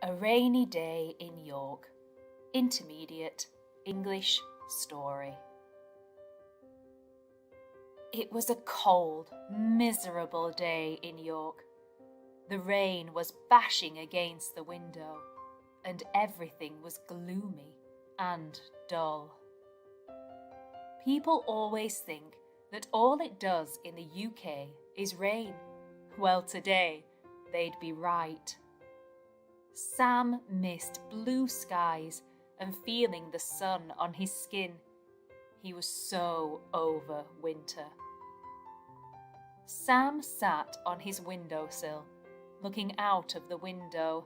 A Rainy Day in York. Intermediate English Story. It was a cold, miserable day in York. The rain was bashing against the window, and everything was gloomy and dull. People always think that all it does in the UK is rain. Well, today they'd be right. Sam missed blue skies and feeling the sun on his skin. He was so over winter. Sam sat on his windowsill, looking out of the window.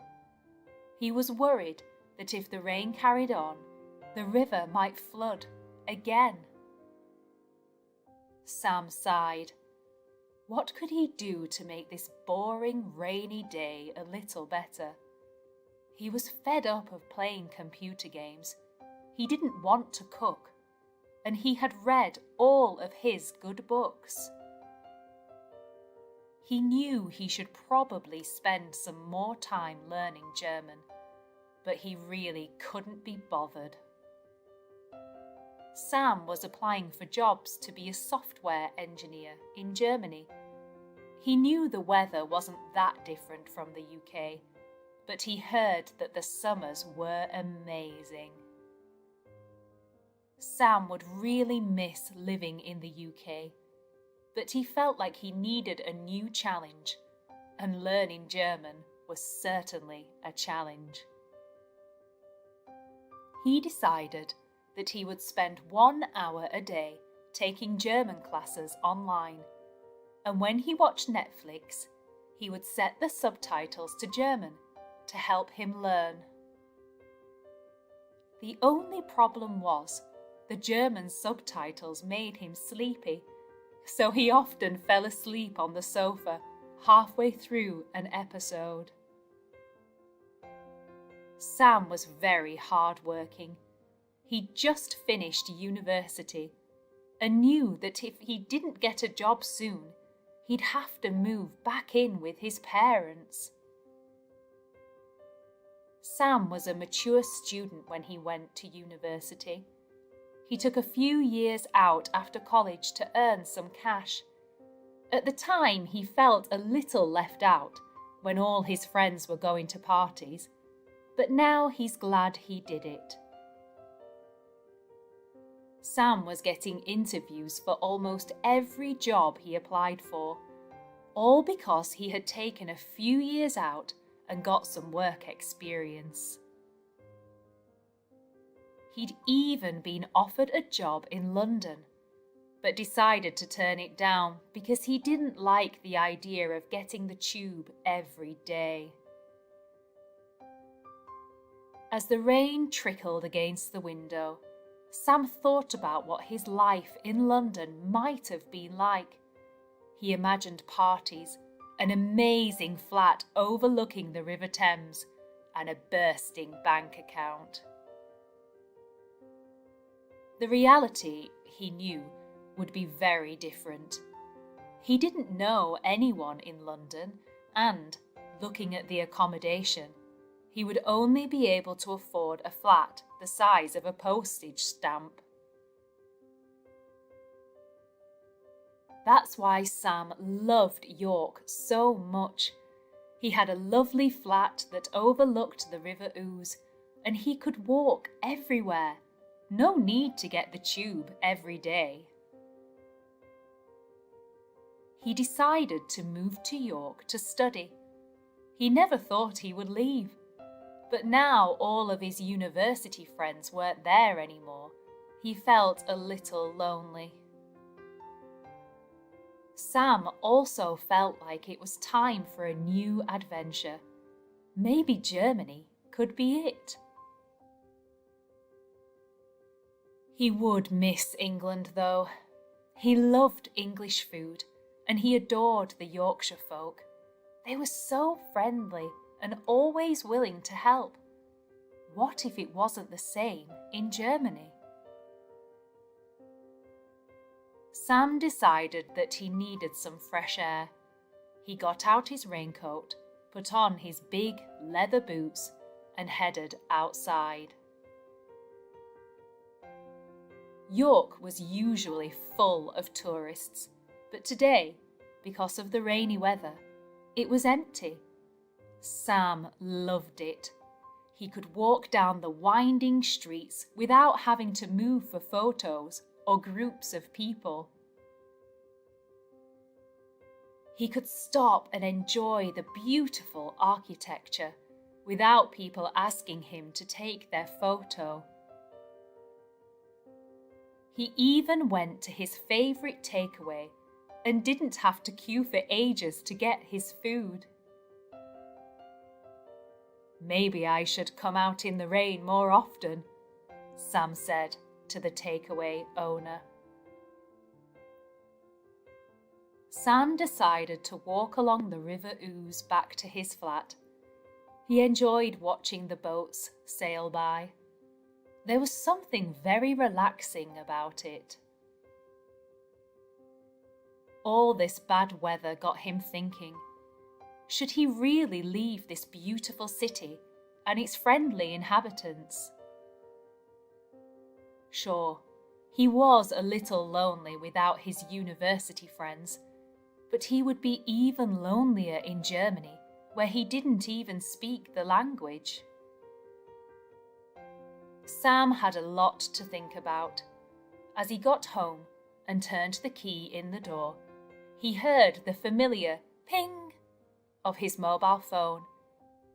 He was worried that if the rain carried on, the river might flood again. Sam sighed. What could he do to make this boring, rainy day a little better? He was fed up of playing computer games. He didn't want to cook, and he had read all of his good books. He knew he should probably spend some more time learning German, but he really couldn't be bothered. Sam was applying for jobs to be a software engineer in Germany. He knew the weather wasn't that different from the UK, but he heard that the summers were amazing. Sam would really miss living in the UK, but he felt like he needed a new challenge, and learning German was certainly a challenge. He decided that he would spend 1 hour a day taking German classes online, and when he watched Netflix, he would set the subtitles to German to help him learn. The only problem was the German subtitles made him sleepy, so he often fell asleep on the sofa halfway through an episode. Sam was very hard-working. He'd just finished university and knew that if he didn't get a job soon, he'd have to move back in with his parents. Sam was a mature student when he went to university. He took a few years out after college to earn some cash. At the time, he felt a little left out when all his friends were going to parties, but now he's glad he did it. Sam was getting interviews for almost every job he applied for, all because he had taken a few years out and got some work experience. He'd even been offered a job in London, but decided to turn it down because he didn't like the idea of getting the tube every day. As the rain trickled against the window, Sam thought about what his life in London might have been like. He imagined parties, an amazing flat overlooking the River Thames, and a bursting bank account. The reality, he knew, would be very different. He didn't know anyone in London, and, looking at the accommodation, he would only be able to afford a flat the size of a postage stamp. That's why Sam loved York so much. He had a lovely flat that overlooked the River Ouse, and he could walk everywhere. No need to get the tube every day. He decided to move to York to study. He never thought he would leave, but now all of his university friends weren't there anymore. He felt a little lonely. Sam also felt like it was time for a new adventure. Maybe Germany could be it. He would miss England, though. He loved English food, and he adored the Yorkshire folk. They were so friendly and always willing to help. What if it wasn't the same in Germany? Sam decided that he needed some fresh air. He got out his raincoat, put on his big leather boots, and headed outside. York was usually full of tourists, but today, because of the rainy weather, it was empty. Sam loved it. He could walk down the winding streets without having to move for photos or groups of people. He could stop and enjoy the beautiful architecture without people asking him to take their photo. He even went to his favourite takeaway and didn't have to queue for ages to get his food. "Maybe I should come out in the rain more often," Sam said to the takeaway owner. Sam decided to walk along the River Ouse back to his flat. He enjoyed watching the boats sail by. There was something very relaxing about it. All this bad weather got him thinking, should he really leave this beautiful city and its friendly inhabitants? Sure, he was a little lonely without his university friends, but he would be even lonelier in Germany, where he didn't even speak the language. Sam had a lot to think about. As he got home and turned the key in the door, he heard the familiar ping of his mobile phone.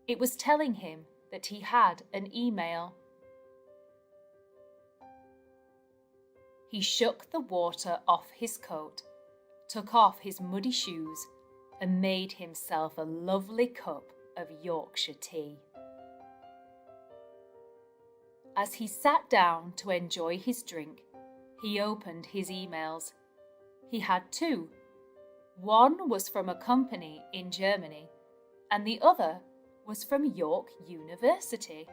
It was telling him that he had an email. He shook the water off his coat, took off his muddy shoes, and made himself a lovely cup of Yorkshire tea. As he sat down to enjoy his drink, he opened his emails. He had two. One was from a company in Germany, and the other was from York University.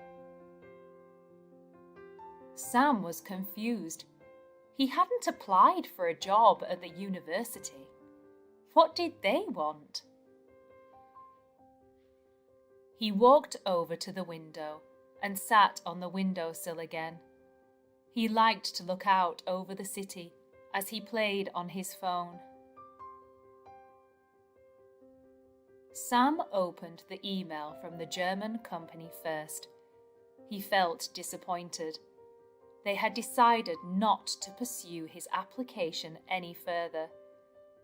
Sam was confused. He hadn't applied for a job at the university. What did they want? He walked over to the window and sat on the windowsill again. He liked to look out over the city as he played on his phone. Sam opened the email from the German company first. He felt disappointed. They had decided not to pursue his application any further.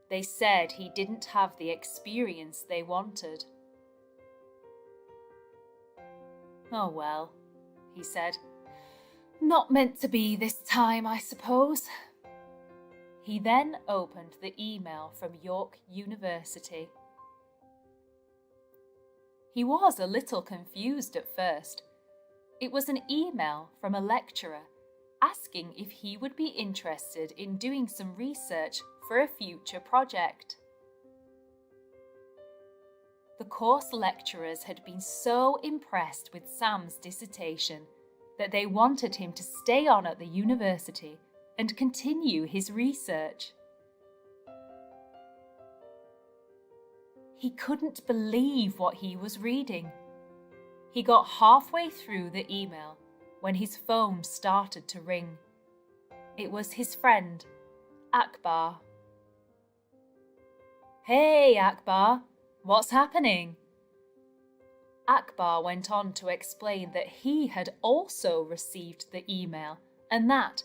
They said he didn't have the experience they wanted. "Oh well," he said. "Not meant to be this time, I suppose." He then opened the email from York University. He was a little confused at first. It was an email from a lecturer asking if he would be interested in doing some research for a future project. The course lecturers had been so impressed with Sam's dissertation that they wanted him to stay on at the university and continue his research. He couldn't believe what he was reading. He got halfway through the email when his phone started to ring. It was his friend, Akbar. "Hey, Akbar, what's happening?" Akbar went on to explain that he had also received the email and that,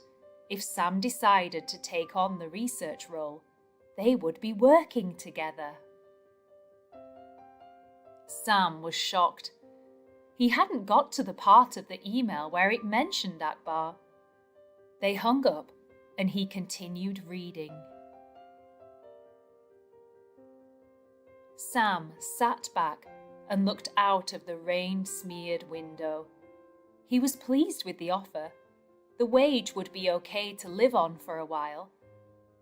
if Sam decided to take on the research role, they would be working together. Sam was shocked. He hadn't got to the part of the email where it mentioned Akbar. They hung up and he continued reading. Sam sat back and looked out of the rain-smeared window. He was pleased with the offer. The wage would be okay to live on for a while,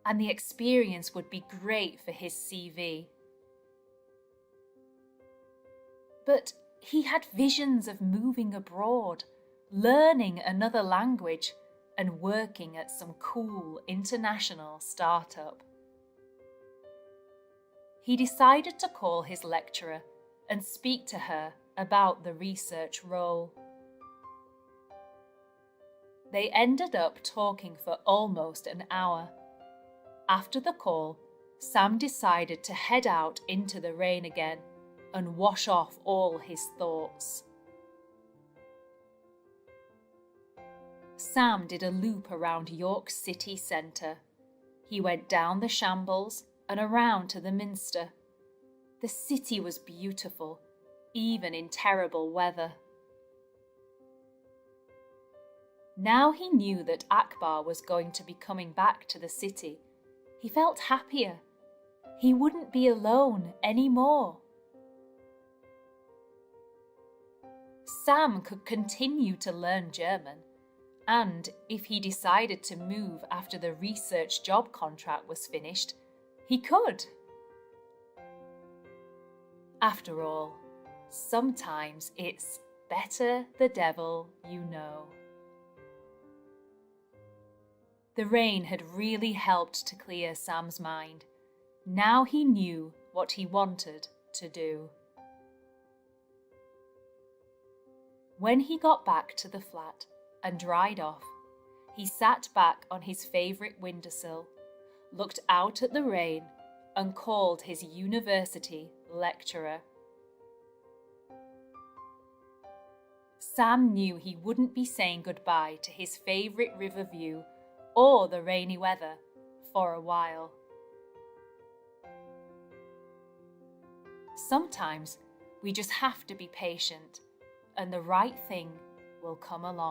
and the experience would be great for his CV. But he had visions of moving abroad, learning another language, and working at some cool international startup. He decided to call his lecturer and speak to her about the research role. They ended up talking for almost an hour. After the call, Sam decided to head out into the rain again and wash off all his thoughts. Sam did a loop around York city centre. He went down the Shambles and around to the Minster. The city was beautiful, even in terrible weather. Now he knew that Akbar was going to be coming back to the city. He felt happier. He wouldn't be alone anymore. Sam could continue to learn German, and if he decided to move after the research job contract was finished, he could. After all, sometimes it's better the devil you know. The rain had really helped to clear Sam's mind. Now he knew what he wanted to do. When he got back to the flat and dried off, he sat back on his favourite windowsill, looked out at the rain, and called his university lecturer. Sam knew he wouldn't be saying goodbye to his favourite river view or the rainy weather for a while. Sometimes we just have to be patient, and the right thing will come along.